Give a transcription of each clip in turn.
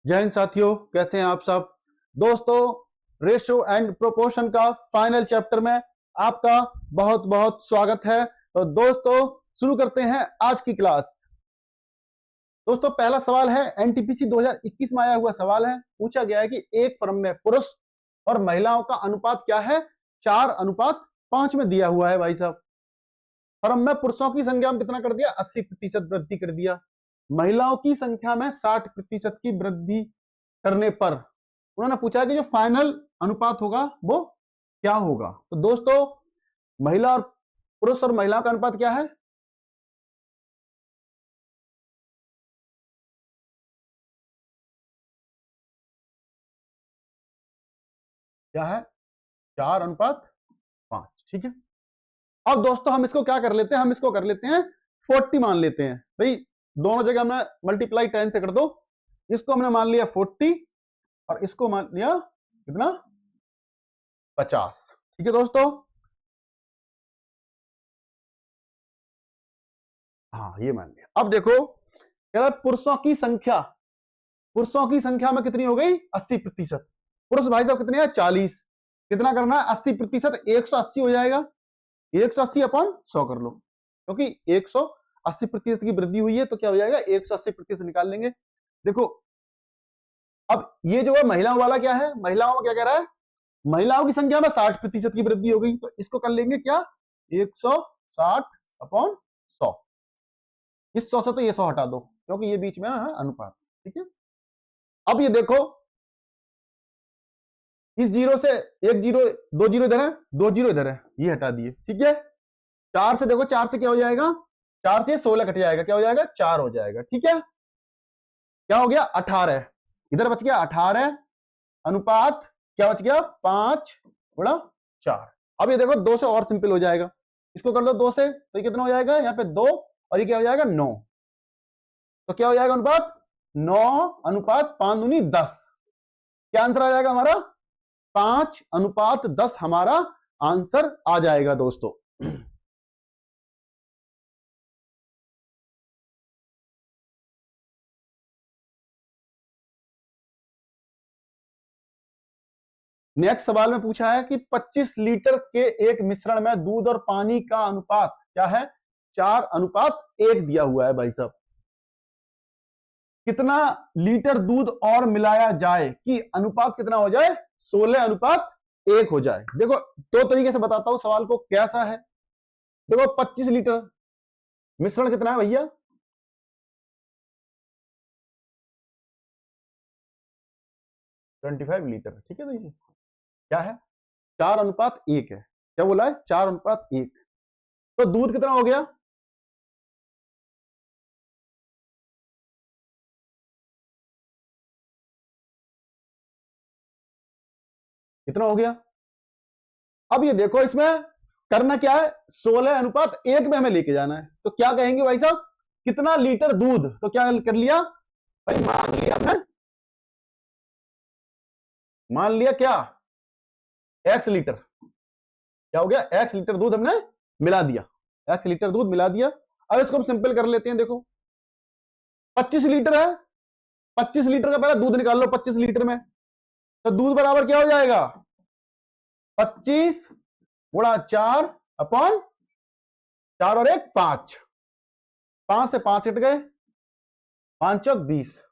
जय हिंद साथियों, कैसे हैं आप सब। दोस्तों, रेशियो एंड प्रोपोर्शन का फाइनल चैप्टर में आपका बहुत बहुत स्वागत है। तो दोस्तों, शुरू करते हैं आज की क्लास। दोस्तों, पहला सवाल है एनटीपीसी 2021 में आया हुआ सवाल है। पूछा गया है कि एक फर्म में पुरुष और महिलाओं का अनुपात क्या है। 4:5 में दिया हुआ है भाई साहब। फर्म में पुरुषों की संख्या में कितना कर दिया, 80% वृद्धि कर दिया। महिलाओं की संख्या में 60% की वृद्धि करने पर उन्होंने पूछा कि जो फाइनल अनुपात होगा वो क्या होगा। तो दोस्तों, महिला और पुरुष और महिलाओं का अनुपात क्या है, क्या है, 4:5। ठीक है। अब दोस्तों, हम इसको क्या कर लेते हैं, हम इसको कर लेते हैं 40 मान लेते हैं भाई। दोनों जगह हमने मल्टीप्लाई 10 से कर दो। इसको हमने मान लिया 40 और इसको मान लिया कितना, 50। ठीक है दोस्तों। हाँ, ये मान लिया। अब देखो, कह रहा है पुरुषों की संख्या में कितनी हो गई, 80%। पुरुष भाई साहब कितने हैं, 40। कितना करना है, 80%, 180 हो जाएगा। 180 अपॉन 100 कर लो, क्योंकि 180% की वृद्धि हुई है तो क्या हो जाएगा, 180% निकाल लेंगे। देखो, अब ये जो है महिलाओं वाला क्या है, महिलाओं में क्या कह रहा है, महिलाओं की संख्या में 60% की वृद्धि हो गई। तो इसको कर लेंगे क्या, 160/100। इस 100 से तो ये 100 हटा दो, क्योंकि ये बीच में है अनुपात। ठीक है। अब ये देखो, इस जीरो से एक जीरो, दो जीरो इधर है, दो जीरो इधर है, ये हटा दिए। ठीक है। 4 से देखो, 4 से क्या हो जाएगा, 4 से 16 कट जाएगा, क्या हो जाएगा, 4 हो जाएगा। ठीक है। क्या हो गया, 18। इधर बच गया 18 अनुपात क्या बच गया, 5/4। अब ये देखो 2 से और सिंपल हो जाएगा। इसको कर लो 2 से, तो ये कितना हो जाएगा, यहाँ पे 2 और ये क्या हो जाएगा, 9। तो क्या हो जाएगा अनुपात, 9:5 क्या आंसर आ जाएगा हमारा, 5:10 हमारा आंसर आ जाएगा दोस्तों। नेक्स्ट सवाल में पूछा है कि 25 लीटर के एक मिश्रण में दूध और पानी का अनुपात क्या है, 4:1 दिया हुआ है भाई साहब। कितना लीटर दूध और मिलाया जाए कि अनुपात कितना हो जाए, 16:1 हो जाए। देखो, दो तरीके से बताता हूं सवाल को कैसा है। देखो, 25 लीटर मिश्रण कितना है भैया, 25 लीटर। ठीक है। तो ये क्या है, 4:1 है। क्या बोला है, 4:1। तो दूध कितना हो गया, कितना हो गया। अब ये देखो, इसमें करना क्या है, 16:1 में हमें लेके जाना है। तो क्या कहेंगे भाई साहब, कितना लीटर दूध, तो क्या कर लिया भाई, मान लिया हमने, मान लिया क्या, एक्स लीटर। क्या हो गया, एक्स लीटर दूध हमने मिला दिया, एक्स लीटर दूध मिला दिया। अब इसको हम सिंपल कर लेते हैं। देखो, 25 लीटर है, 25 लीटर का पहले दूध निकाल लो 25 लीटर में। तो दूध बराबर क्या हो जाएगा, 25/4 अपॉन 4 और 1 5, 5 से 5 हट गए, 5 चौक 20।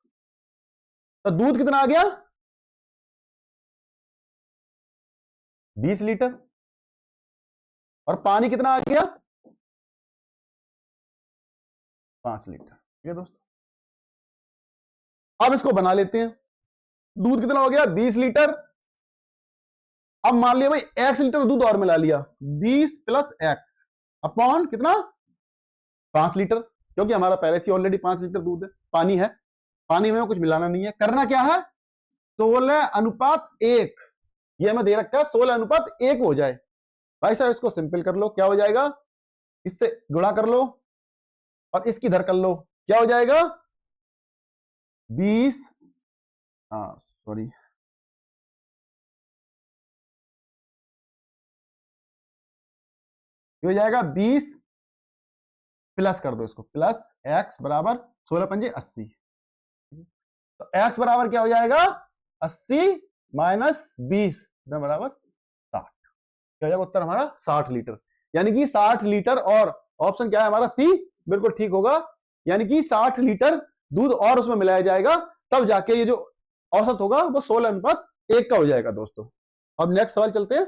तो दूध कितना आ गया, 20 लीटर। और पानी कितना आ गया, 5 लीटर। ठीक है दोस्तों। अब इसको बना लेते हैं। दूध कितना हो गया, 20 लीटर। अब मान लिया भाई एक्स लीटर दूध और मिला लिया, 20 प्लस एक्स अपॉन कितना, 5 लीटर। क्योंकि हमारा पहले से ऑलरेडी 5 लीटर दूध है, पानी है, पानी में कुछ मिलाना नहीं है। करना क्या है, 16:1। ये हमें दे रखा है 16:1 हो जाए। भाई साहब, इसको सिंपल कर लो, क्या हो जाएगा, इससे गुणा कर लो और इसकी धर कर लो, क्या हो जाएगा, 20, हाँ सॉरी, हो जाएगा 20 प्लस कर दो इसको, प्लस एक्स बराबर 16×5 = 80। तो x बराबर क्या हो जाएगा 80 माइनस 20 बराबर 60। क्या हो जाएगा उत्तर हमारा 60 लीटर, यानी कि 60 लीटर। और ऑप्शन क्या है हमारा सी, बिल्कुल ठीक होगा, यानी कि 60 लीटर दूध और उसमें मिलाया जाएगा, तब जाके ये जो औसत होगा वो 16:1 का हो जाएगा दोस्तों। अब नेक्स्ट सवाल चलते हैं।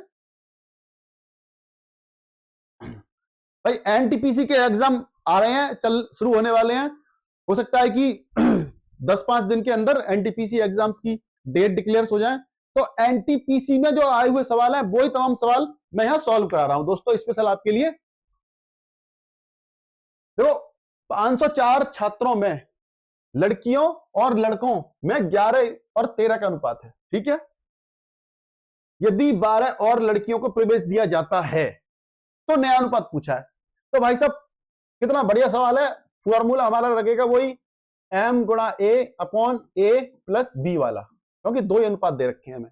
भाई एनटीपीसी के एग्जाम आ रहे हैं, चल शुरू होने वाले हैं। हो सकता है कि 10-5 दिन के अंदर एनटीपीसी एग्जाम्स की डेट डिक्लेयर हो जाए। तो एनटीपीसी में जो आए हुए सवाल हैं वही तमाम सवाल मैं यहां सॉल्व करा रहा हूं दोस्तों, स्पेशल आपके लिए। देखो 504 छात्रों में लड़कियों और लड़कों में 11 और 13 का अनुपात है, ठीक है। यदि 12 और लड़कियों को प्रवेश दिया जाता है तो नया अनुपात पूछा है। तो भाई साहब कितना बढ़िया सवाल है। फॉर्मूला हमारा लगेगा वही m गुणा a upon a plus b वाला, क्योंकि दो ही अनुपात दे रखे हैं हमें।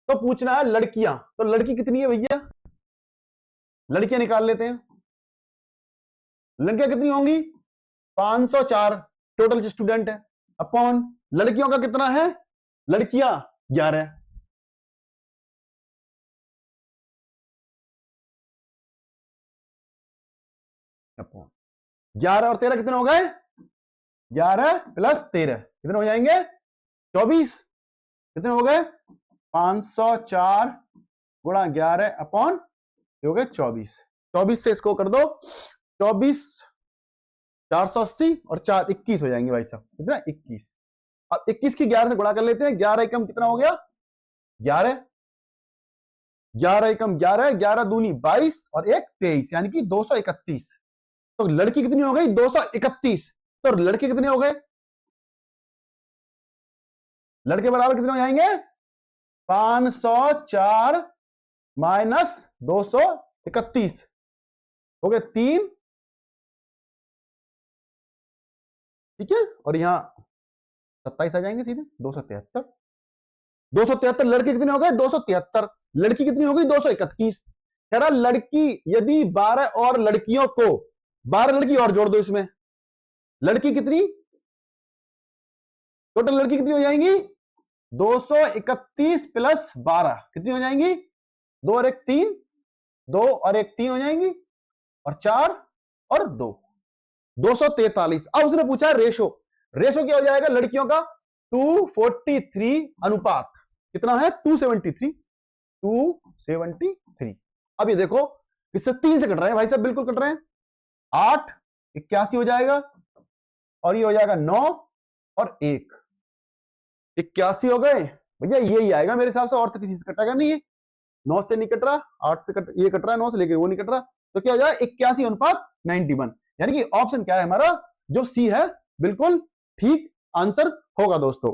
तो पूछना है लड़कियां, तो लड़की कितनी है भैया, लड़कियां निकाल लेते हैं। लड़कियां कितनी होंगी 504 टोटल स्टूडेंट है, अपॉन लड़कियों का कितना है, लड़कियां 11। अपॉन 11 और 13 कितने हो गए, 11 प्लस 13 कितने हो जाएंगे 24। कितने हो गए 504 गुणा 11 अपॉन हो गए 24। 24 से इसको कर दो 24, 480 और 4 21 हो जाएंगे भाई साहब, कितना 21। अब 21 की 11 से गुणा कर लेते हैं, 11 एकम कितना हो गया 11, 11 एकम 11, 11 दूनी 22 और 1 23, यानी कि 231। तो लड़की कितनी हो गई 231। तो लड़के कितने हो गए, लड़के बराबर कितने हो जाएंगे 504 माइनस 231 हो गए 3, ठीक है। और यहां 27 आ जाएंगे सीधे 273। 273 लड़के कितने हो गए 273, लड़की कितनी हो गई 231। कह रहा लड़की यदि 12 और लड़कियों को, 12 लड़की और जोड़ दो इसमें, लड़की कितनी टोटल लड़की कितनी हो जाएंगी 231 प्लस 12 कितनी हो जाएंगी 2 और 1 3, 2 और 1 3 हो जाएंगी, और 4 और 2 243। अब उसने पूछा रेशो, रेशो क्या हो जाएगा लड़कियों का 243 अनुपात कितना है 273, 273। अब ये देखो इससे 3 से कट रहे हैं भाई साहब, बिल्कुल कट रहे हैं। 8 81 हो जाएगा, और ये हो जाएगा 9 और 1 81 हो गए भैया, यही आएगा मेरे हिसाब से, और तो किसी से कटेगा नहीं है। 9 से नहीं कट रहा, 8 से कट, ये कट रहा है 9 से, लेकिन वो नहीं कट रहा। तो क्या हो जाएगा 81 अनुपात 91, यानी कि ऑप्शन क्या है हमारा जो सी है, बिल्कुल ठीक आंसर होगा दोस्तों।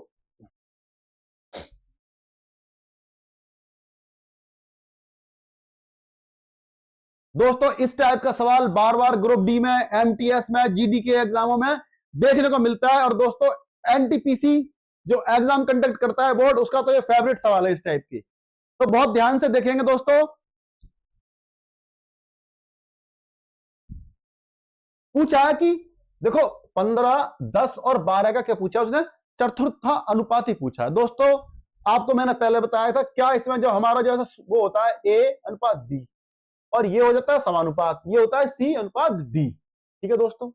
दोस्तों इस टाइप का सवाल बार बार ग्रुप डी में, एमटीएस में, जीडी के एग्जामों में देखने को मिलता है। और दोस्तों एनटीपीसी जो एग्जाम कंडक्ट करता है बोर्ड, उसका तो ये फेवरेट सवाल है इस टाइप की, तो बहुत ध्यान से देखेंगे दोस्तों। पूछा है कि देखो 15, 10 और 12 का क्या पूछा उसने, चतुर्थ अनुपात ही पूछा है दोस्तों। आपको मैंने पहले बताया था क्या इसमें जो हमारा जो है वो होता है ए अनुपात बी, और ये हो जाता है समानुपात, ये होता है सी अनुपात डी, ठीक है दोस्तों।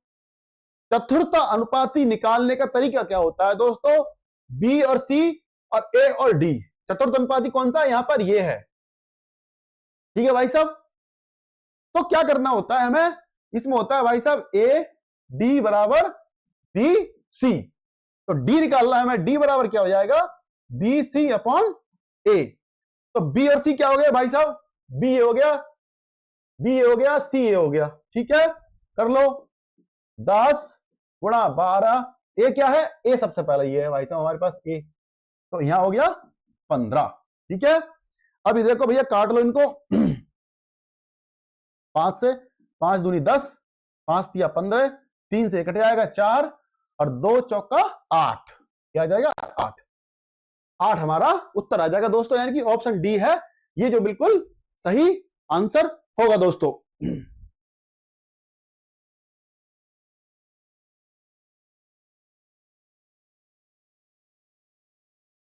चतुर्थ अनुपाती निकालने का तरीका क्या होता है दोस्तों, बी और सी और ए और डी। चतुर्थ अनुपाती कौन सा है यहां पर, ये है, ठीक है भाई साहब। तो क्या करना होता है हमें, इसमें होता है भाई साहब ए डी बराबर बी सी, तो डी निकालना है हमें, डी बराबर क्या हो जाएगा बी सी अपॉन ए। तो बी और सी क्या हो गया भाई साहब, बी ए हो गया, बी ए हो गया, सी ए हो गया, ठीक है। कर लो 10 गुणा 12, ए क्या है, ए सबसे पहले ये है भाई साहब हमारे पास ए, तो यहां हो गया 15, ठीक है। अभी देखो भैया काट लो इनको 5 से, 5 दूनी 10, 5 तिया 15, 3 से कट जाएगा 4, और 2 चौका 8, क्या आ जाएगा 8, 8 हमारा उत्तर आ जाएगा दोस्तों, यानी कि ऑप्शन डी है ये जो बिल्कुल सही आंसर होगा दोस्तों।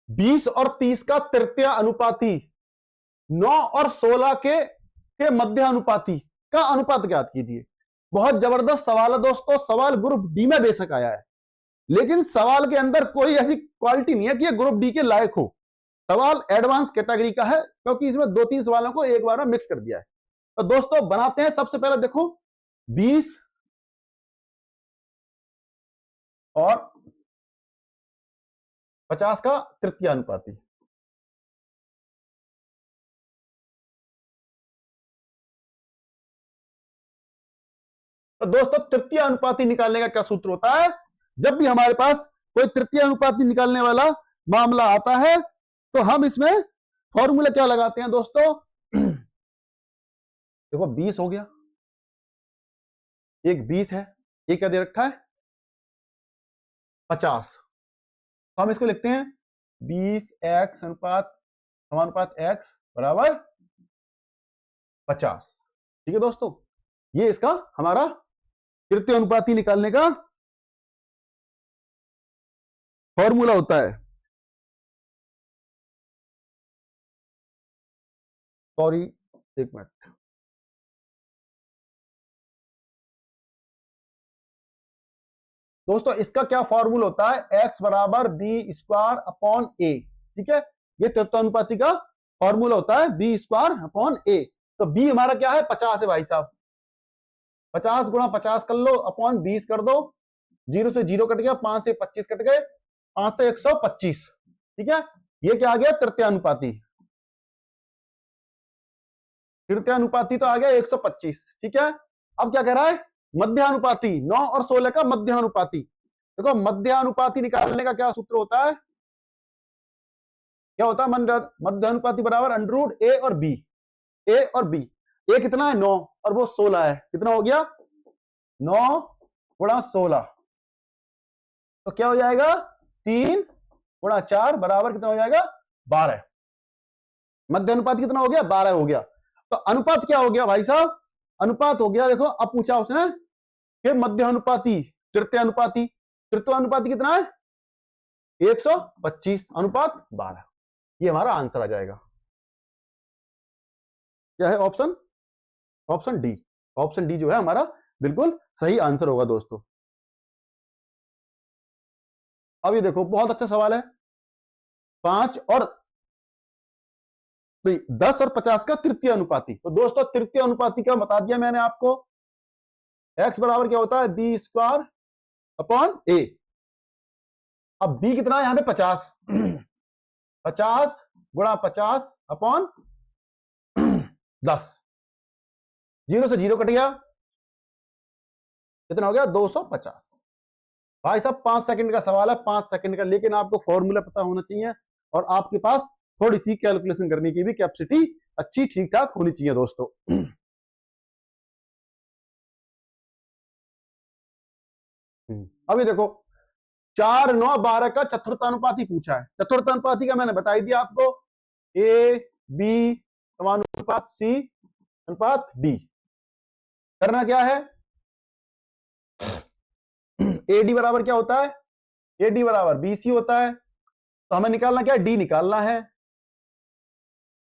20 और 30 का तृतीय अनुपाती, 9 और 16 के मध्य अनुपाती का अनुपात ज्ञात कीजिए। बहुत जबरदस्त सवाल है दोस्तों। सवाल ग्रुप डी में बेशक आया है, लेकिन सवाल के अंदर कोई ऐसी क्वालिटी नहीं है कि ये ग्रुप डी के लायक हो। सवाल एडवांस कैटेगरी का है, क्योंकि इसमें 2-3 सवालों को एक बार में मिक्स कर दिया है। तो दोस्तों बनाते हैं। सबसे पहले देखो 20 और 50 का तृतीय अनुपाती। तो दोस्तों तृतीय अनुपाती निकालने का क्या सूत्र होता है? जब भी हमारे पास कोई तृतीय अनुपाती निकालने वाला मामला आता है तो हम इसमें फॉर्मूला क्या लगाते हैं दोस्तों? देखो 20 हो गया, एक 20 है, एक क्या दे रखा है 50। तो हम इसको लिखते हैं 20x अनुपात समानुपात x बराबर 50। ठीक है दोस्तों, ये इसका हमारा तृतीय अनुपाती निकालने का फॉर्मूला होता है। सॉरी, एक मिनट। दोस्तों इसका क्या फॉर्मूला होता है? x बराबर बी स्क्वायर अपॉन ए। ठीक है, ये तृतीय अनुपाती का फॉर्मूला होता है बी स्क्वायर अपॉन ए। तो b हमारा क्या है 50 है भाई साहब। 50 गुणा 50 कर लो अपॉन 20 कर दो। 0 से 0 कट गया, 5 से 25 कट गए, 5 से 125। ठीक है, ये क्या आ गया तृतीय अनुपाती। तृतीय अनुपाती तो आ गया 125। ठीक है, अब क्या कह रहा है? मध्यानुपाती, 9 और 16 का मध्यानुपाती। देखो मध्यानुपाती निकालने का क्या सूत्र होता है? क्या होता है? मध्यानुपाती बराबर अंडर रूट ए और बी। ए और बी, ए कितना है 9 और वो 16 है। कितना हो गया? 9 गुणा 16। तो क्या हो जाएगा? 3 गुणा 4 बराबर कितना हो जाएगा? 12। मध्यानुपात कितना हो गया? 12 हो गया। तो अनुपात क्या हो गया भाई साहब? अनुपात हो गया, देखो अब पूछा उसने कि मध्य अनुपाती तृतीय अनुपाती। तृतीय अनुपाती कितना है? 125 अनुपात 12। ये हमारा आंसर आ जाएगा। क्या है option? Option D. Option D जो है हमारा बिल्कुल सही आंसर होगा दोस्तों। अब ये देखो बहुत अच्छा सवाल है। 5 और 10 और 50 का तृतीय अनुपाती। तो दोस्तों तृतीय अनुपाती का बता दिया मैंने आपको। x बराबर क्या होता है? बी स्क्वायर अपॉन ए। अब b कितना है यहां पे? 50। 50 गुणा 50 अपॉन 10। 0 से 0 कट गया, कितना हो गया? 250। भाई साहब 5 सेकंड का सवाल है, 5 सेकंड का, लेकिन आपको फॉर्मूला पता होना चाहिए और आपके पास थोड़ी सी कैलकुलेशन करने की भी कैपेसिटी अच्छी ठीक ठाक होनी चाहिए दोस्तों। अभी देखो 4, 9, 12 का चतुर्थानुपाती पूछा है। चतुर्थानुपाती का मैंने बताई दिया आपको, ए बी समानुपात सी अनुपात डी। करना क्या है? एडी बराबर क्या होता है? एडी बराबर बीसी होता है। तो हमें निकालना क्या है? डी निकालना है।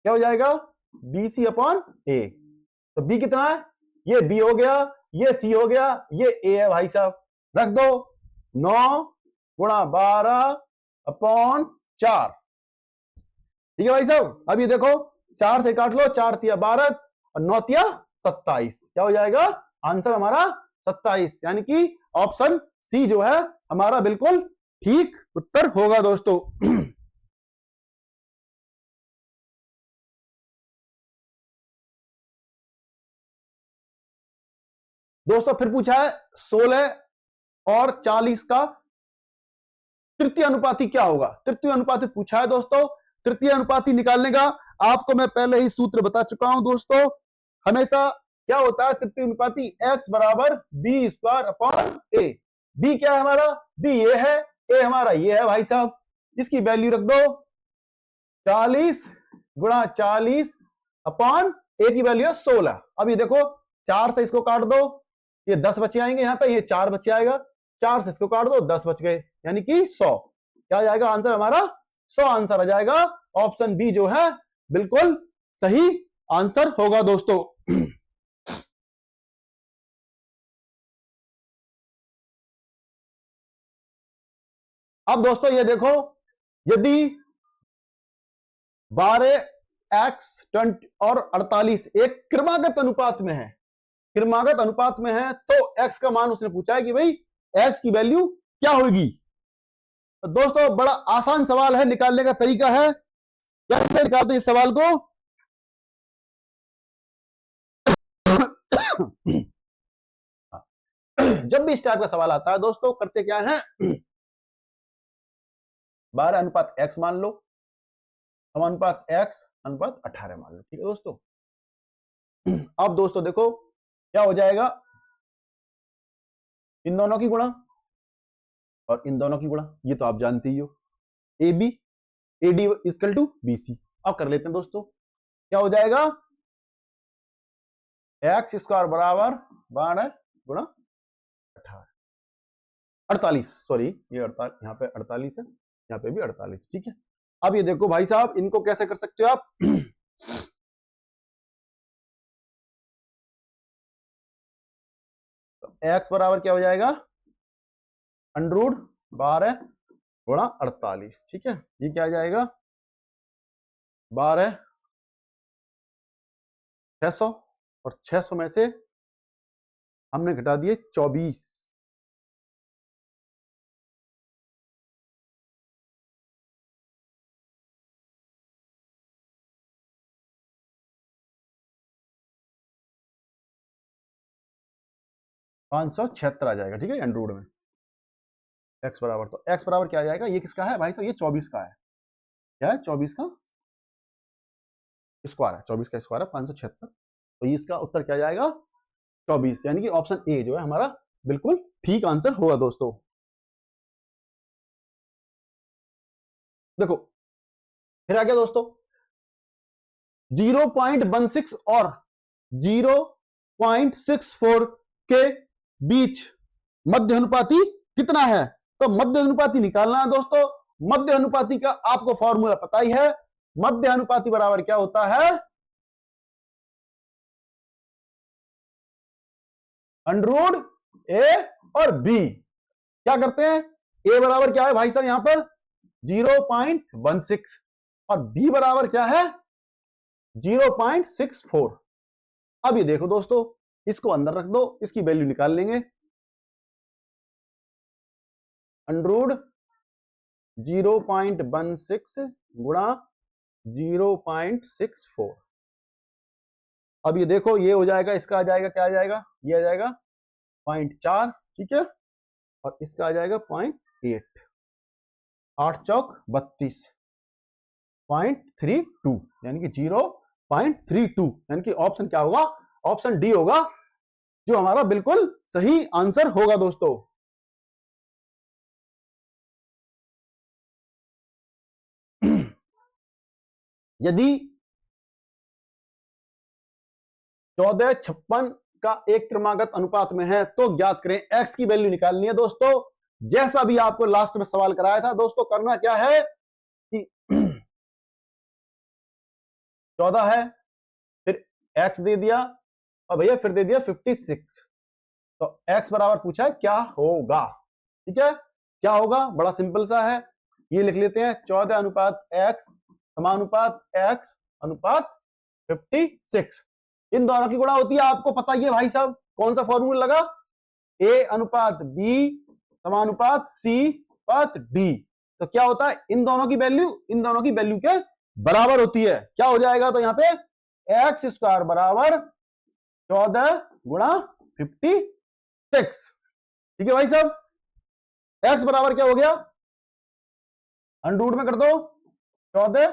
क्या हो जाएगा? बीसी अपॉन ए। तो बी कितना है? ये बी हो गया, ये सी हो गया, ये ए है भाई साहब। रख दो 9 गुणा 12 अपॉन 4। ठीक है भाई साहब। अब ये देखो 4 से काट लो, 4 तिया 12 और 9 तिया 27। क्या हो जाएगा? आंसर हमारा 27, यानी कि ऑप्शन सी जो है हमारा बिल्कुल ठीक उत्तर होगा दोस्तों। दोस्तों फिर पूछा है 16 और 40 का तृतीय अनुपाती क्या होगा? तृतीय अनुपाती पूछा है दोस्तों। तृतीय अनुपाती निकालने का आपको मैं पहले ही सूत्र बता चुका हूं दोस्तों। हमेशा क्या होता है तृतीय अनुपाती? x बराबर बी स्क्वायर अपॉन ए। बी क्या है हमारा? बी ये है, ए हमारा ये है भाई साहब। इसकी वैल्यू रख दो 40 गुणा 40 अपॉन ए की वैल्यू है 16। अब ये देखो 4 से इसको काट दो, ये 10 बचे आएंगे यहाँ पे, ये 4 बचे आएगा। 4 से इसको काट दो, 10 बच गए, यानी कि 100। क्या जाएगा आंसर हमारा? सो आंसर आ जाएगा ऑप्शन बी जो है बिल्कुल सही आंसर होगा दोस्तों। अब दोस्तों ये देखो, यदि 12x और 48 एक क्रमागत अनुपात में है, क्रमागत अनुपात में है, तो x का मान उसने पूछा है कि भाई x की वैल्यू क्या होगी। तो दोस्तों बड़ा आसान सवाल है, निकालने का तरीका है, कैसे निकालते हैं इस सवाल को। जब भी इस टाइप का सवाल आता है दोस्तों, करते क्या है, 12:x मान लो, समानुपात x अनुपात 18 मान लो, ठीक है दोस्तों। अब दोस्तों देखो क्या हो जाएगा, इन दोनों की गुणा और इन दोनों की गुणा, ये तो आप जानते ही हो, AB AD equal to BC। अब कर लेते हैं दोस्तों, क्या हो जाएगा, x स्क्वायर बराबर 12 गुणा 48, सॉरी ये 48, यहाँ पे 48 है, यहाँ पे भी 48, ठीक है। अब ये देखो भाई साहब, इनको कैसे कर सकते हो आप, तो x बराबर क्या हो जाएगा, अंडर 12 गुणा 48, ठीक है। ये क्या आ जाएगा, 12 600, और 600 में से हमने घटा दिए 24, $576 आ जाएगा, ठीक है, अंडर में x बराबर, तो x बराबर क्या आ जाएगा, ये किसका है भाई साहब, ये 24 का है, क्या है, 24 का स्क्वायर है, 24 का स्क्वायर है 576, तो इसका उत्तर क्या जाएगा 24, यानी कि ऑप्शन ए जो है हमारा बिल्कुल ठीक आंसर होगा दोस्तों। देखो फिर आ गया दोस्तों, 0.16 और 0.64 के बीच मध्य अनुपाती कितना है, तो मध्य अनुपाती निकालना है दोस्तों। मध्य अनुपाती का आपको फॉर्मूला पता ही है, मध्य अनुपाती बराबर क्या होता है, अंडर ए और बी। क्या करते हैं, ए बराबर क्या है भाई साहब यहां पर 0.16 और बी बराबर क्या है 0.64। अब ये देखो दोस्तों, इसको अंदर रख दो, इसकी वैल्यू निकाल लेंगे, अंडर 0.16 गुणा 0.64। अब ये देखो, ये हो जाएगा, इसका आ जाएगा, क्या आ जाएगा, ये आ जाएगा 0.4, ठीक है, और इसका आ जाएगा 0.8, 8 चौक 32, 0.32, यानी कि 0.32, यानी कि ऑप्शन क्या होगा, ऑप्शन डी होगा जो हमारा बिल्कुल सही आंसर होगा दोस्तों। यदि 1456 का एक क्रमागत अनुपात में है तो ज्ञात करें, x की वैल्यू निकालनी है दोस्तों। जैसा भी आपको लास्ट में सवाल कराया था दोस्तों, करना क्या है कि 14 है, फिर x दे दिया, और भैया फिर दे दिया 56, तो x बराबर पूछा है क्या होगा, ठीक है। क्या होगा, बड़ा सिंपल सा है, ये लिख लेते हैं 14 अनुपात x समानुपात x अनुपात 56, इन दोनों की गुणा होती है, आपको पता ही है भाई साहब, कौन सा फॉर्मूला लगा, a अनुपात b समानुपात c अनुपात d। तो क्या होता है, इन दोनों की वैल्यू के बराबर होती है। क्या हो जाएगा, तो यहां पे x स्क्वायर बराबर 14 गुणा 56, ठीक है भाई साहब। x बराबर क्या हो गया, अंडर में कर दो 14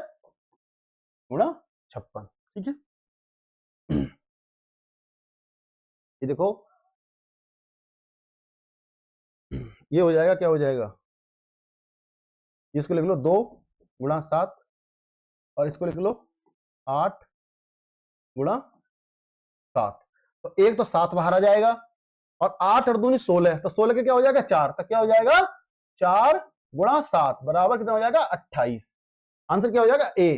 गुणा 56, ठीक है। ये देखो, ये हो जाएगा, क्या हो जाएगा, इसको लिख लो 2 गुणा 7, और इसको लिख लो 8 गुणा 7, तो एक तो 7 बाहर आ जाएगा, और 8 और 2 16, तो 16 के क्या हो जाएगा 4, तो क्या हो जाएगा 4 गुणा 7 बराबर कितना हो जाएगा 28, आंसर क्या हो जाएगा ए,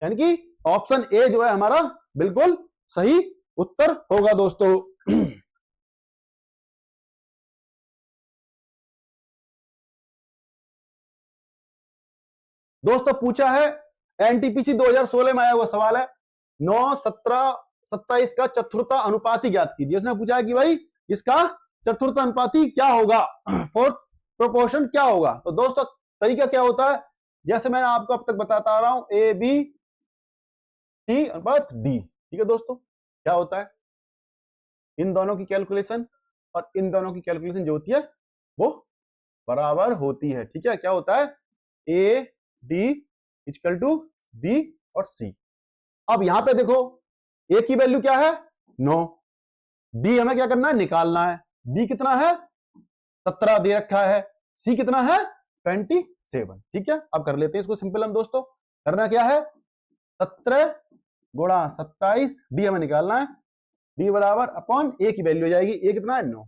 यानी कि ऑप्शन ए जो है हमारा बिल्कुल सही उत्तर होगा दोस्तों। दोस्तों पूछा है एनटीपीसी 2016 में आया हुआ सवाल है, 9, 17, 27 का चतुर्था अनुपाती ज्ञात कीजिए। उसने पूछा है कि भाई इसका चतुर्थ अनुपाती क्या होगा, फोर्थ प्रोपोर्शन क्या होगा। तो दोस्तों तरीका क्या होता है, जैसे मैं आपको अब तक बताता आ रहा हूं, ए बी सी अनुपात डी। ठीक है दोस्तों, क्या होता है, इन दोनों की कैलकुलेशन और इन दोनों की कैलकुलेशन जो होती है वो बराबर होती है। ठीक है, क्या होता है, A D equal to B और सी। अब यहां पे देखो ए की वैल्यू क्या है 9, डी हमें क्या करना है, निकालना है। बी कितना है 17 दे रखा है, सी कितना है 27। ठीक है, अब कर लेते हैं इसको सिंपल। हम दोस्तों करना क्या है, 17 गुणा 27, डी हमें निकालना है, डी बराबर अपॉन ए की वैल्यू हो जाएगी, ए कितना है 9।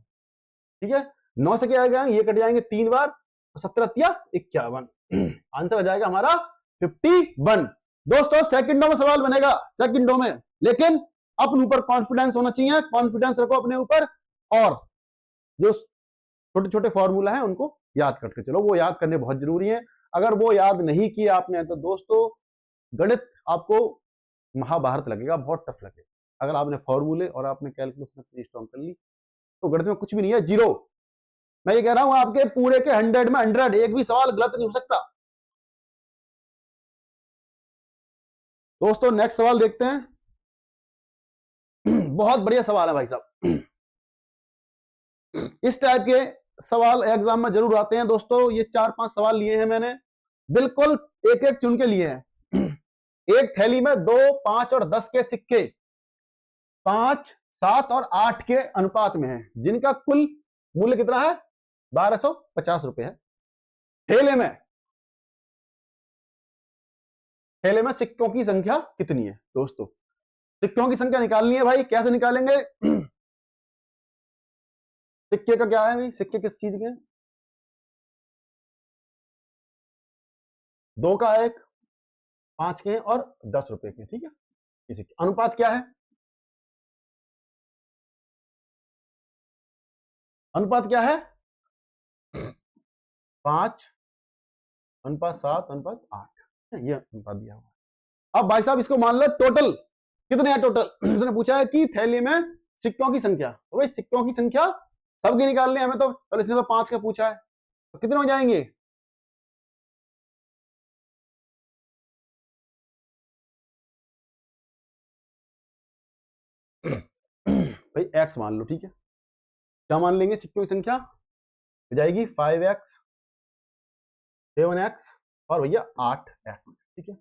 ठीक है, 9 से क्या आएगा, ये कट जाएंगे 3 बार, 17 51, आंसर आ जाएगा हमारा 51। दोस्तों सेकंडों में सवाल बनेगा, सेकंडों में, लेकिन अपने ऊपर कॉन्फिडेंस होना चाहिए, कॉन्फिडेंस रखो अपने ऊपर, और जो छोटे छोटे फॉर्मूला है उनको याद करते चलो, वो याद करने बहुत जरूरी है। अगर वो याद नहीं किया आपने तो दोस्तों गणित आपको महाभारत लगेगा, बहुत टफ लगेगा। अगर आपने फॉर्मूले और आपने कैलकुलेशन अपनी स्ट्रॉन्ग कर ली तो गणित में कुछ भी नहीं है, जीरो। मैं ये कह रहा हूं आपके पूरे के 100 में 100, एक भी सवाल गलत नहीं हो सकता। दोस्तों नेक्स्ट सवाल देखते हैं। बहुत बढ़िया सवाल है भाई साहब, इस टाइप के सवाल एग्जाम में जरूर आते हैं दोस्तों। ये 4-5 सवाल लिए हैं मैंने, बिल्कुल एक एक चुन के लिए हैं। एक थैली में 2, 5 और 10 के सिक्के 5, 7 और 8 के अनुपात में है, जिनका कुल मूल्य कितना है 1250 रुपए है। थैले में सिक्कों की संख्या कितनी है। दोस्तों सिक्कों की संख्या निकालनी है भाई, कैसे निकालेंगे, सिक्के का क्या है भाई, सिक्के किस चीज के हैं, 2 का 1, 5 के हैं और 10 रुपए के। ठीक है, इसी अनुपात क्या है, अनुपात क्या है 5 अनुपात 7 अनुपात 8, ये अनुपात दिया हुआ। अब भाई साहब इसको मान लो टोटल कितने हैं, टोटल उसने पूछा है कि थैली में सिक्कों की संख्या, तो भाई सिक्कों की संख्या सबकी निकालनी है हमें, तो पहले इसने तो 5 का पूछा है, तो कितने हो जाएंगे, भाई x मान लो। ठीक है, क्या मान लेंगे, सिक्कों की संख्या हो जाएगी 5x, 7x और भैया 8x। ठीक है,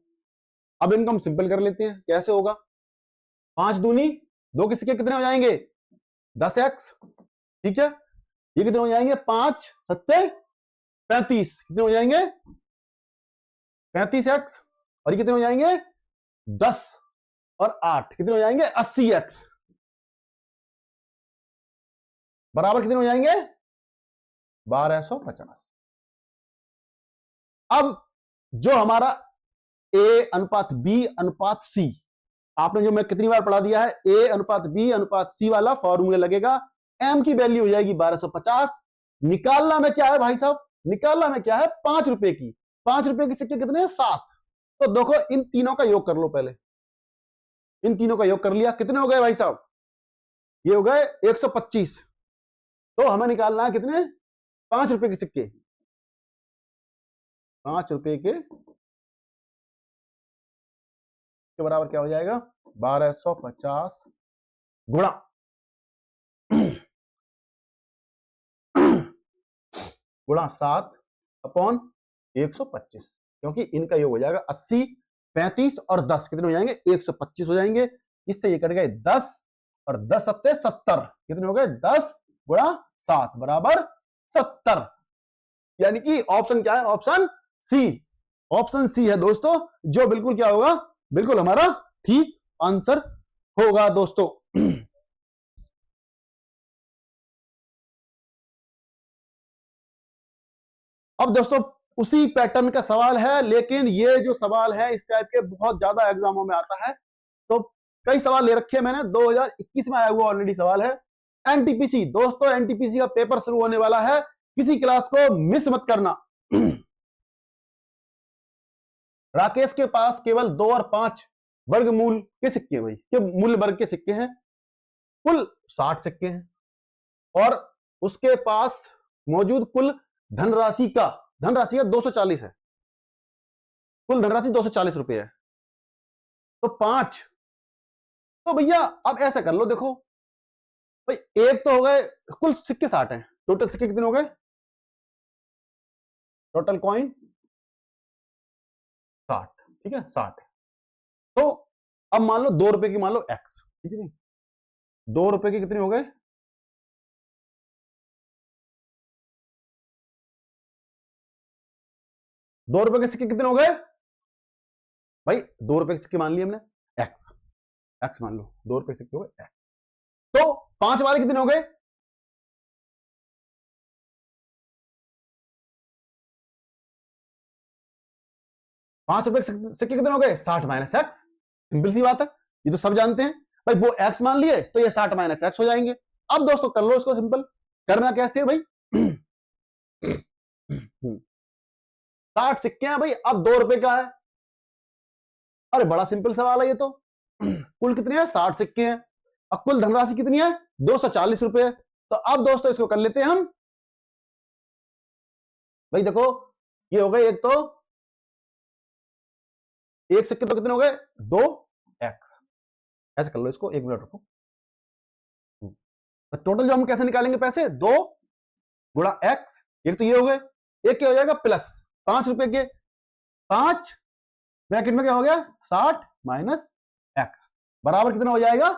अब इनको हम सिंपल कर लेते हैं, कैसे होगा, 5 दूनी 2 के सिक्के कितने हो जाएंगे 10x। ठीक है, ये कितने हो जाएंगे 5 सत्ते 35, कितने हो जाएंगे 35x, और ये कितने हो जाएंगे 10 और 8 कितने हो जाएंगे 80x, बराबर कितने हो जाएंगे 1250। अब जो हमारा ए अनुपात बी अनुपात सी, आपने जो मैं कितनी बार पढ़ा दिया है, ए अनुपात बी अनुपात सी वाला फॉर्मूला लगेगा, एम की वैल्यू हो जाएगी 1250। निकालना में क्या है भाई साहब, निकालना में क्या है 5 रुपए की, 5 रुपए के सिक्के कितने हैं 7। तो देखो इन तीनों का योग कर लो, पहले इन तीनों का योग कर लिया, कितने हो गए भाई साहब, ये हो गए 125। तो हमें निकालना है कितने 5 रुपए के सिक्के, 5 रुपए के बराबर क्या हो जाएगा 1250 गुणा गुणा 7 अपॉन 125, क्योंकि इनका योग हो जाएगा 80, 35 और 10 कितने हो जाएंगे 125 हो जाएंगे। इससे ये कट गए 10 और 10 सत्ते 70, कितने हो गए 10 गुणा 7 बराबर 70, यानी कि ऑप्शन क्या है, ऑप्शन सी, ऑप्शन सी है दोस्तों, जो बिल्कुल क्या होगा, बिल्कुल हमारा ठीक आंसर होगा दोस्तों। अब दोस्तों उसी पैटर्न का सवाल है, लेकिन ये जो सवाल है इस टाइप के बहुत ज्यादा एग्जामों में आता है। तो कई सवाल ले रखे हैं मैंने, 2021 में आया हुआ ऑलरेडी सवाल है। एनटीपीसी दोस्तों, एनटीपीसी का पेपर शुरू होने वाला है, किसी क्लास को मिस मत करना। राकेश के पास केवल 2 और 5 वर्गमूल के सिक्के, भाई के मूल वर्ग के सिक्के हैं, कुल 60 सिक्के हैं, और उसके पास मौजूद कुल धनराशि का 240 है, कुल धनराशि 240 रुपए है। तो 5, तो भैया अब ऐसा कर लो, देखो भाई एक तो हो गए, कुल सिक्के 60 हैं, टोटल सिक्के कितने हो गए, टोटल कॉइन 60, ठीक है 60। तो अब मान लो 2 रुपए की, मान लो x, ठीक है नहीं, 2 रुपए के कितने हो गए, 2 रुपए के सिक्के कितने हो गए भाई, 2 रुपए के सिक्के मान लिए हमने x मान लो, 2 रुपए के सिक्के हो गए x। तो 5 वाले कितने हो गए, ₹5 के सिक्के कितने हो गए, 60 माइनस x। सिंपल सी बात है, ये तो सब जानते हैं भाई, वो x मान लिए तो ये 60 माइनस x हो जाएंगे। अब दोस्तों कर लो इसको सिंपल, करना कैसे है भाई, 60 सिक्के हैं भाई, अब 2 रुपए का है, अरे बड़ा सिंपल सवाल है ये तो। कुल कितने हैं, 60 सिक्के हैं, अब कुल धनराशि कितनी है, 240 रुपए। तो अब दोस्तों इसको कर लेते हैं हम, भाई देखो ये हो गए, एक तो एक सिक्के तो कितने हो गए, 2x, ऐसे कर लो इसको, 1 मिनट रुको। तो टोटल जो हम कैसे निकालेंगे पैसे, 2 गुणा x, एक तो ये हो गए, एक क्या हो जाएगा प्लस 5 रुपए के, 5 ब्रैकेट में क्या हो गया 60 माइनस x बराबर कितना हो जाएगा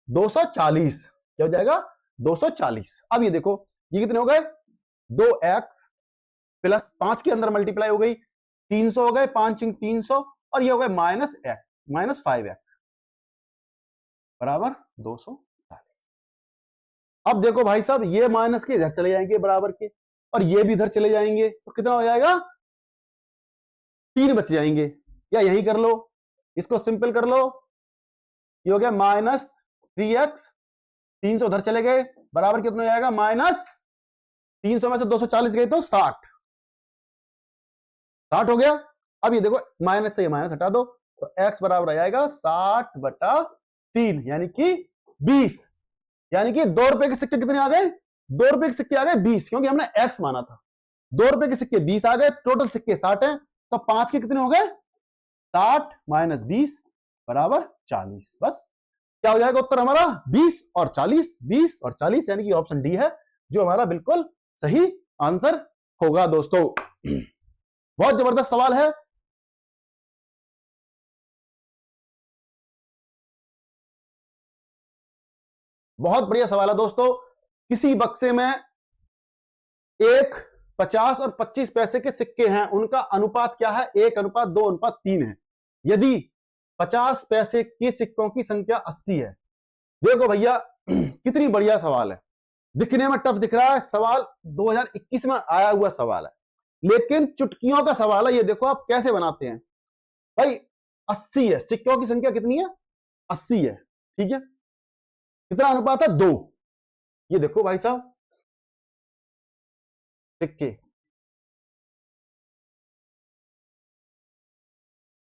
240, क्या हो जाएगा 240। अब ये देखो ये कितने हो गए, 2x प्लस 5 के अंदर मल्टीप्लाई हो गई, 300 हो गए, 5 इंक 300, और ये हो गए माइनस 5x बराबर 240। अब देखो भाई साहब, ये माइनस के इधर चले जाएंगे बराबर के, और ये भी इधर चले जाएंगे, तो कितना हो जाएगा 3 बच जाएंगे, या यही कर लो, इसको सिंपल कर लो, ये हो गया माइनस 3x, 300 उधर चले गए बराबर कितना हो जाएगा माइनस 300 में से 240 गए तो 60 हो गया। अब ये देखो माइनस से ये माइनस हटा दो, तो x बराबर आ जाएगा 60/3 यानी कि 20, यानी कि 2 रुपए के सिक्के कितने आ गए, 2 रुपए के सिक्के आ गए 20, क्योंकि हमने x माना था। 2 रुपए के सिक्के 20 आ गए, टोटल सिक्के 60 हैं, तो 5 के कितने हो गए 60 माइनस 20 बराबर 40। बस क्या हो जाएगा उत्तर हमारा 20 और 40, 20 और 40, यानी कि ऑप्शन डी है जो हमारा बिल्कुल सही आंसर होगा। दोस्तों बहुत जबरदस्त सवाल है, बहुत बढ़िया सवाल है दोस्तों। किसी बक्से में एक 50 और 25 पैसे के सिक्के हैं, उनका अनुपात क्या है, 1:2:3 है। यदि 50 पैसे के सिक्कों की संख्या 80 है। देखो भैया कितनी बढ़िया सवाल है, दिखने में टफ दिख रहा है, सवाल 2021 में आया हुआ सवाल है, लेकिन चुटकियों का सवाल है। ये देखो आप कैसे बनाते हैं भाई, 80 है, सिक्कों की संख्या कितनी है 80 है, ठीक है, कितना अनुपात है 2। ये देखो भाई साहब सिक्के,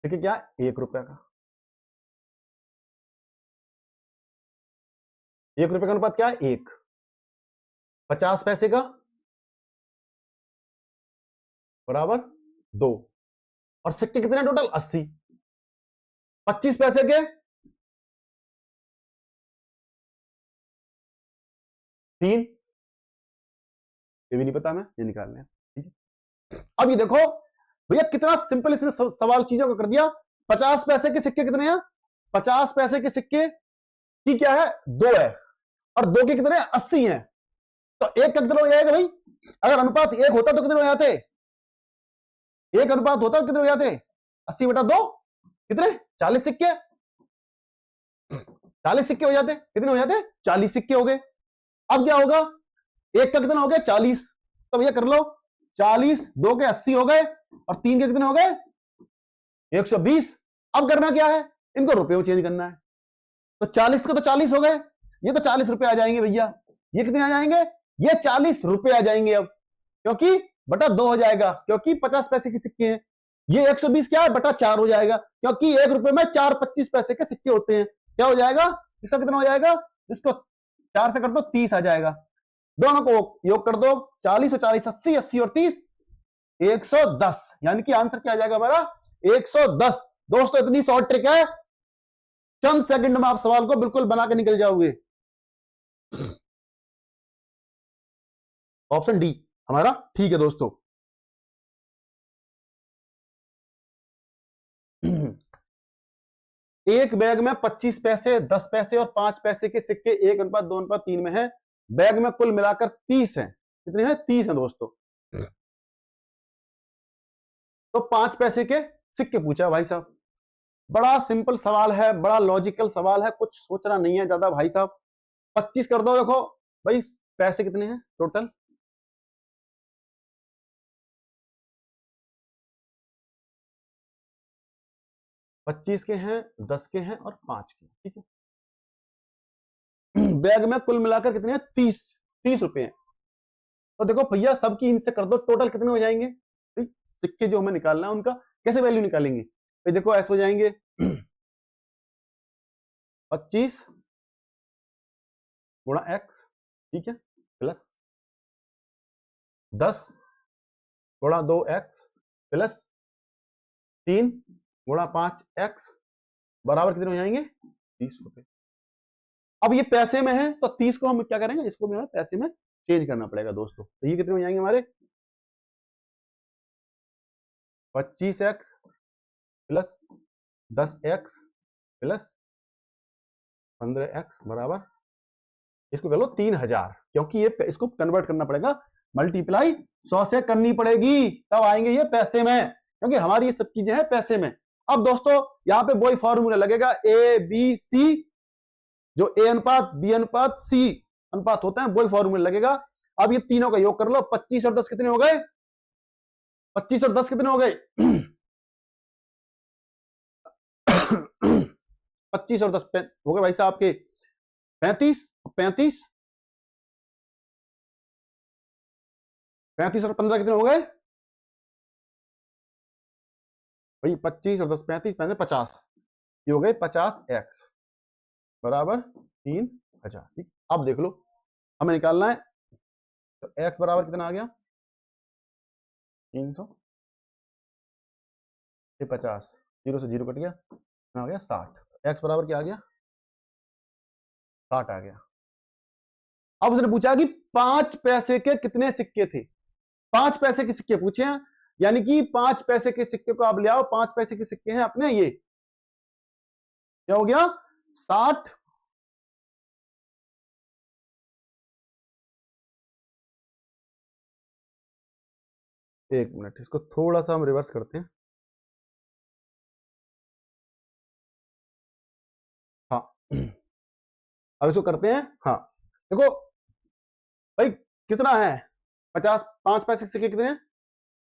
सिक्के क्या है 1 रुपए का, 1 रुपए का अनुपात क्या है 1, 50 पैसे का बराबर 2, और सिक्के कितने टोटल 80, 25 पैसे के 3, ये भी नहीं पता मैं, ये निकालने हैं, ठीक है। अब ये देखो भैया कितना सिंपल इसने सवाल चीजों को कर दिया। 50 पैसे के सिक्के कितने हैं, 50 पैसे के सिक्के की क्या है 2 है, और 2 के कितने 80 हैं, तो 1 का कितना हो जाएगा भाई, अगर अनुपात 1 होता तो कितने हो जाते, 1 अनुपात होता तो कितने हो जाते 80/2, कितने 40 सिक्के, 40 सिक्के हो जाते, कितने हो जाते 40 सिक्के हो गए। अब क्या होगा 1 का कितना हो गया 40, तो भैया कर लो 40, 2 के 80 हो गए और 3 के कितने हो गए 120। अब करना क्या है, इनको रुपए में चेंज करना है। तो 40 के तो 40 हो गए, ये तो 40 रुपए आ जाएंगे भैया। ये कितने आ जाएंगे, ये 40 रुपए आ जाएंगे अब, क्योंकि बटा 2 हो जाएगा, क्योंकि 50 पैसे के सिक्के हैं। ये 120 क्या है, बटा 4 हो जाएगा, क्योंकि 1 रुपए में 4 25 पैसे के सिक्के होते हैं। क्या हो जाएगा, इसका कितना हो जाएगा, इसको 4 से कर दो 30 आ जाएगा। दोनों को योग कर दो, 40 और 40 80, 80 और 30 110, यानी कि आंसर क्या आ जाएगा हमारा 110। दोस्तों इतनी शॉर्ट ट्रिक है, चंद सेकंड में आप सवाल को बिल्कुल बना के निकल जाओगे। ऑप्शन डी हमारा ठीक है दोस्तों। एक बैग में 25 पैसे, 10 पैसे और 5 पैसे के सिक्के 1:2:3 में है। बैग में कुल मिलाकर 30 हैं। कितने हैं, 30 हैं दोस्तों। तो 5 पैसे के सिक्के पूछा भाई साहब। बड़ा सिंपल सवाल है, बड़ा लॉजिकल सवाल है, कुछ सोचना नहीं है ज्यादा भाई साहब। 25 कर दो, देखो भाई पैसे कितने हैं टोटल, 25 के हैं, 10 के हैं और 5 के, ठीक है। बैग में कुल मिलाकर कितने हैं, 30 रुपए हैं। तो देखो भैया सबकी इनसे कर दो, टोटल कितने हो जाएंगे, सिक्के जो हमें निकालना है उनका कैसे वैल्यू निकालेंगे भाई, देखो ऐसे हो जाएंगे 25 गुणा x, ठीक है, प्लस 10 गुणा 2x प्लस 3 गुणा 5x बराबर कितने हो जाएंगे 30 रुपए। अब ये पैसे में है तो 30 को हम क्या करेंगे, इसको भी हमें पैसे में चेंज करना पड़ेगा दोस्तों। तो ये कितने हो जाएंगे हमारे 25x plus 10x plus 15x बराबर, इसको कर लो 3000, क्योंकि ये इसको कन्वर्ट करना पड़ेगा, मल्टीप्लाई 100 से करनी पड़ेगी, तब आएंगे ये पैसे में, क्योंकि हमारी ये सब चीजें हैं पैसे में। अब दोस्तों यहां पे वही फॉर्मूला लगेगा, ए बी सी, जो ए अनुपात बी अनुपात सी अनुपात होता है, वही फॉर्मूला लगेगा। अब ये तीनों का योग कर लो, 25 और 10 कितने हो गए, 25 और 10 कितने हो गए 25 और 10 हो गए भाई साहब आपके 35, 35 और 15 कितने हो गए भाई, 25 और 10 35 35 50, ये हो गए 50x बराबर 3000, ठीक। अब देख लो हमें निकालना है, तो x बराबर कितना आ गया 300, ये 50, 0 से 0 कट गया, कितना आ गया 60, x बराबर क्या आ गया 60 आ गया। अब उसने पूछा कि 5 पैसे के कितने सिक्के थे, 5 पैसे के सिक्के पूछे हैं, यानी कि 5 पैसे के सिक्के को आप ले आओ, 5 पैसे के सिक्के हैं अपने, ये क्या हो गया 60, एक मिनट इसको थोड़ा सा हम रिवर्स करते हैं, हाँ अब इसको करते हैं, हाँ देखो भाई कितना है 50, 5 पैसे के सिक्के कितने हैं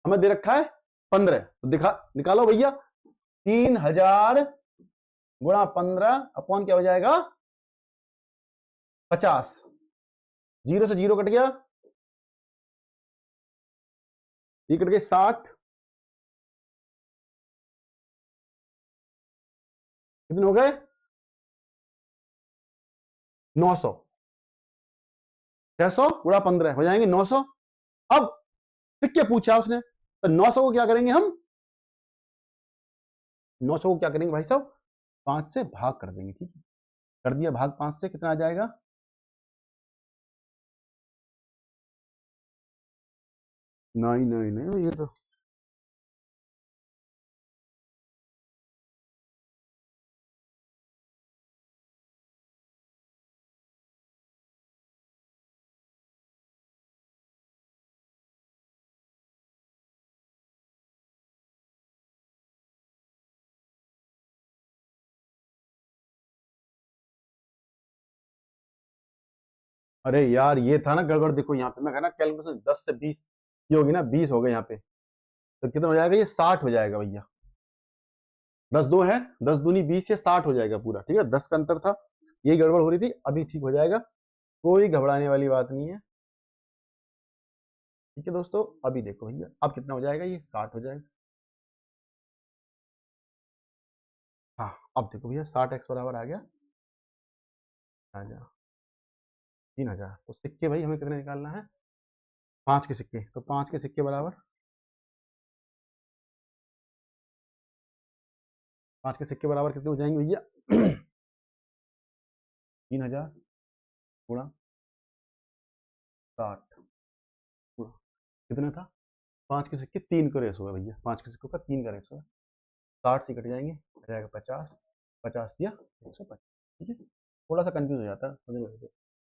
हमें दे रखा है 15, तो दिखा निकालो भैया, 3000 गुणा 15 अपॉन क्या हो जाएगा 50, 0 से 0 कट गया, ये कट गए 60, कितने हो गए 900, 600 गुणा 15 हो जाएंगे 900। अब सिक्के पूछा उसने, तो 900 को क्या करेंगे हम, 900 को क्या करेंगे भाई साहब 5 से भाग कर देंगे, ठीक है, कर दिया भाग 5 से, कितना आ जाएगा नहीं नहीं नहीं, ये तो अरे यार ये था ना गड़बड़, देखो यहाँ पे मैं कहना कैलकुलेशन 10 से 20 ये होगी ना 20 हो गए यहाँ पे, तो कितना हो जाएगा, ये 60 हो जाएगा भैया। 10 2 है, 10 दूनी 20, ये 60 हो जाएगा पूरा। ठीक है, 10 का अंतर था, यही गड़बड़ हो रही थी, अभी ठीक हो जाएगा, कोई घबराने वाली बात नहीं है। ठीक है दोस्तों, अभी देखो भैया अब कितना हो जाएगा, ये 60 हो जाएगा। हाँ अब देखो भैया 60x बराबर आ गया 3000। तो सिक्के भाई हमें कितने निकालना है, 5 के सिक्के। तो 5 के सिक्के बराबर 5 के सिक्के बराबर कितने हो जाएंगे भैया 3000 गुणा 60 गुणा कितना था, 5 के सिक्के 3 का रेस होगा भैया, 5 के सिक्कों का 3 का रेस होगा, 60 से कट जाएंगे, हो जाएगा 50, 50 दिया 150। ठीक है, थोड़ा सा कंफ्यूज हो जाता है, समझ में हो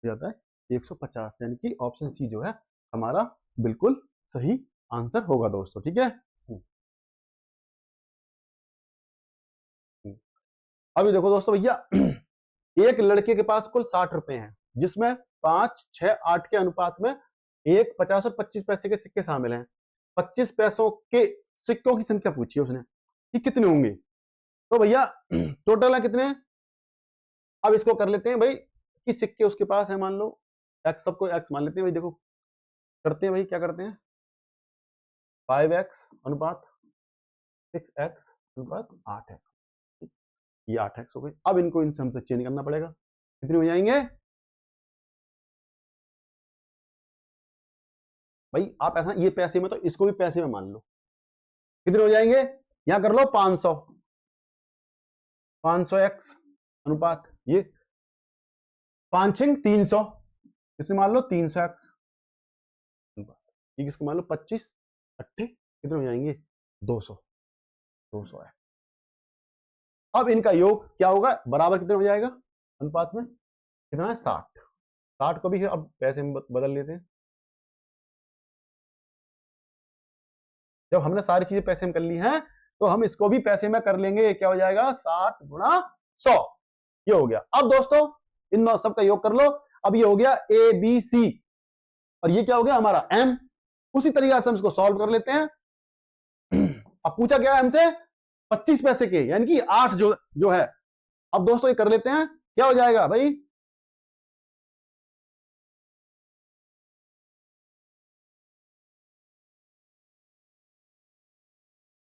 जाता है 150, यानी कि ऑप्शन सी जो है हमारा बिल्कुल सही आंसर होगा दोस्तों। ठीक है, अभी देखो दोस्तों भैया एक लड़के के पास कुल 60 रुपए हैं, जिसमें 5, 6, 8 के अनुपात में 1, 50 और 25 पैसे के सिक्के शामिल हैं। 25 पैसों के सिक्कों की संख्या पूछी है उसने कि कितने होंगे। तो भैया टोटल है कितने, अब इसको कर लेते हैं भाई कि सिक्के उसके पास है, मान लो एक्स, सबको एक्स मान लेते हैं भाई। देखो करते हैं भाई, क्या करते हैं, 5x अनुपात 6x अनुपात 8x, ये 8x हो गई। अब इनको इनसे हमसे चेंज करना पड़ेगा, कितने हो जाएंगे भाई, आप ऐसा ये पैसे में, तो इसको भी पैसे में मान लो, कितने हो जाएंगे, यहां कर लो 500, 500x अनुपात ये 5 6 300, इसे मान लो 300x अनुपात, ठीक, इसको मान लो 25 अट्ठे कितने हो जाएंगे 200, 200 है। अब इनका योग क्या होगा, बराबर कितने हो जाएगा, अनुपात में कितना है 60, 60 को भी अब पैसे में बदल लेते हैं। जब हमने सारी चीजें पैसे में कर ली हैं, तो हम इसको भी पैसे में कर लेंगे, क्या हो जाएगा 60 गुणा 100, ये हो गया। अब दोस्तों इन सब का योग कर लो, अब ये हो गया ए बी सी, और ये क्या हो गया हमारा एम। उसी तरीके से हम इसको सॉल्व कर लेते हैं। अब पूछा गया हमसे 25 पैसे के, यानी कि 8 जो है। अब दोस्तों ये कर लेते हैं, क्या हो जाएगा भाई,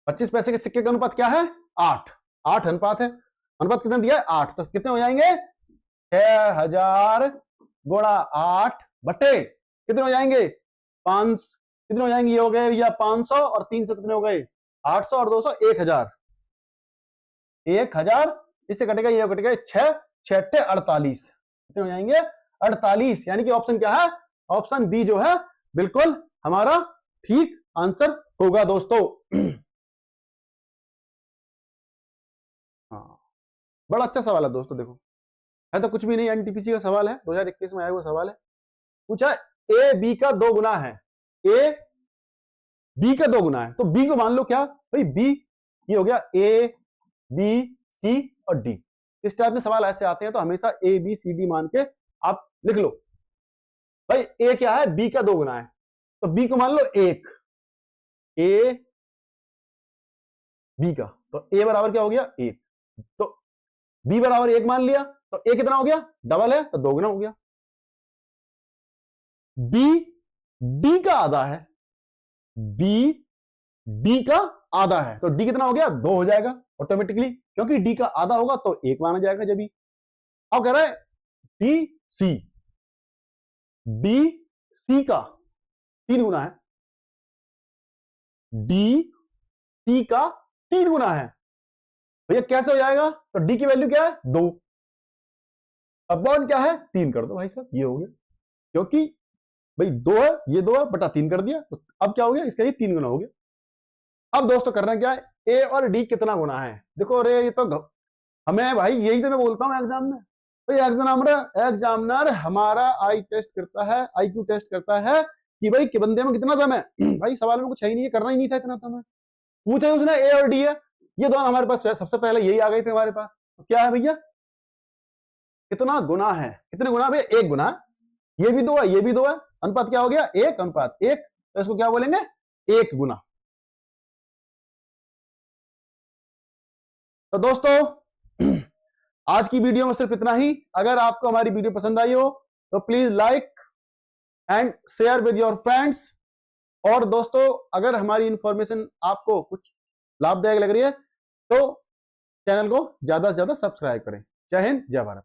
पच्चीस पैसे के सिक्के का अनुपात क्या है 8, 8 अनुपात है, अनुपात कितना दिया है 8, तो कितने हो जाएंगे 6000 गुणा 8 बटे कितने हो जाएंगे 5, कितने हो जाएंगे, ये हो गए या 500 और 300 कितने हो गए 800 और 200 1000, 1000 इससे कटेगा, ये कटेगा 6 6 48, कितने हो जाएंगे 48, यानी कि ऑप्शन क्या है, ऑप्शन बी जो है बिल्कुल हमारा ठीक आंसर होगा दोस्तों। हाँ, बड़ा अच्छा सवाल है दोस्तों, देखो है तो कुछ भी नहीं, एनटीपीसी का सवाल है, 2021 में आया हुआ सवाल है। पूछा ए बी का 2 गुना है, ए बी का 2 गुना है, तो बी को मान लो क्या भाई बी, ये हो गया ए बी सी और डी। इस टाइप में सवाल ऐसे आते हैं, तो हमेशा ए बी सी डी मान के आप लिख लो। भाई ए क्या है, बी का 2 गुना है, तो बी को मान लो 1, ए बी का, तो ए बराबर क्या हो गया 1, तो बी बराबर 1 मान लिया, तो ए कितना हो गया, डबल है तो 2 गुना हो गया। बी डी का आधा है, बी डी का आधा है, तो डी कितना हो गया 2 हो जाएगा ऑटोमेटिकली, क्योंकि डी का आधा होगा तो 1 माना जाएगा जब भी। अब कह रहा है डी सी का 3 गुना है, डी सी का 3 गुना है, भैया कैसे हो जाएगा, तो डी की वैल्यू क्या है 2, अपॉन क्या है 3 कर दो भाई साहब, ये हो गया, क्योंकि भाई 2 है, ये 2 है बटा 3 कर दिया, तो अब क्या हो गया, इसका ये 3 गुना हो गया। अब दोस्तों करना क्या है, ए और डी कितना गुना है, देखो अरे ये तो हमें भाई, यही तो मैं बोलता हूं एग्जाम में, भाई एग्जामिनर हमारा आई टेस्ट करता है, आईक्यू टेस्ट करता है कि भाई कि बंदे में कितना दम है। भाई सवाल में कुछ है ही नहीं है, करना ही नहीं था इतना, तो हमें पूछे उसने ए और डी है, ये दोनों हमारे पास सबसे पहले यही आ गए थे हमारे पास, तो क्या है भैया कितना गुना है, कितने गुना भैया 1 गुना, ये भी 2 है ये भी 2 है, अनुपात क्या हो गया 1 अनुपात 1, तो इसको क्या बोलेंगे, 1 गुना। तो दोस्तों आज की वीडियो में सिर्फ इतना ही। अगर आपको हमारी वीडियो पसंद आई हो तो please like and share with your friends. और दोस्तों अगर हमारी इंफॉर्मेशन आपको कुछ लाभदायक लग रही है तो चैनल को ज्यादा से ज्यादा सब्सक्राइब करें। जय हिंद, जय भारत।